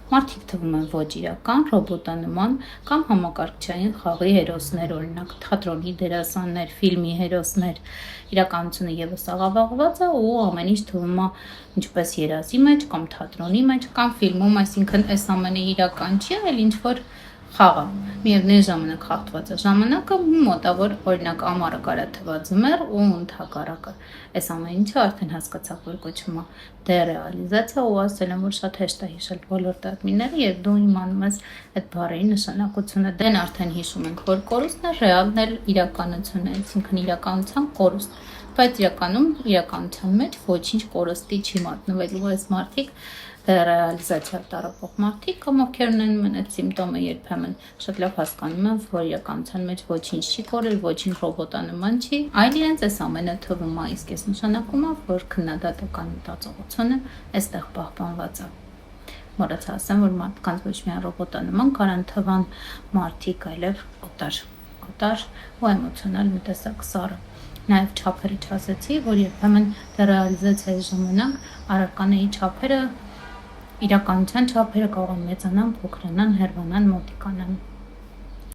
Մարդիկ թվում են ոչ իրական, ռոբոտանման կամ համակարգչային խաղի հերոսներ, օրինակ թատրոնի դերասաններ, ֆիլմի հերոսներ։ Իրականությունը եւս աղավաղված է ու ամեն ինչ թվում է ինչպես երազի մեջ կամ թատրոնի մեջ կամ ֆիլմում, այսինքն այս ամենը իրական չի, այլ ինչ որ խաղ է։ Միևնույն ժամանակ խախտված է ժամանակը, մոտավոր օրինակ ամառը կարա թվա ձմեռ ու ընդհակառակը։ Այս ամեն ինչը արդեն հասկացաք, որ կոչվում է դերեալիզացիա ու ասել եմ, որ շատ հեշտ է հիշել բոլոր տերմինները եւ դու իմանում ես այդ բառերի նշանակությունը։ Դեն արդեն հիշում ենք, որ կորուստն է, ռեալն էլ իրականությունն է, այսինքն իրականության կորուստ։ Բայց իրականում իրականության մեջ ոչինչ կորստի չի մատնվելու, այս մարդիկ ռեալիզացիա տարապող մարդիկ, ովքեր ունեն այդ սիմպտոմը երբեմն շատ լավ հասկանում են, որ իրականության մեջ ոչինչ չի կորել, ոչինչ ռոբոտանման չի, այլ իրենց այս ամենը թվում է, իսկ այս նշանակում է, որ քննադատական մտածողությունը այստեղ պահպանված է։ Մոռացա ասեմ, որ մարդկանց ոչ միայն ռոբոտանման կարան թվան մարդիկ, այլև օտար ու էմոցիոնալ մի տեսակ սառը։ Նաև չափերը չասեցի, որ երբեմն դերեալիզացիայի ժամանակ առարկաների չափերը իրականության չափերը կարող են մեծանան, փոքրանան, հեռանան, մոտիկանան։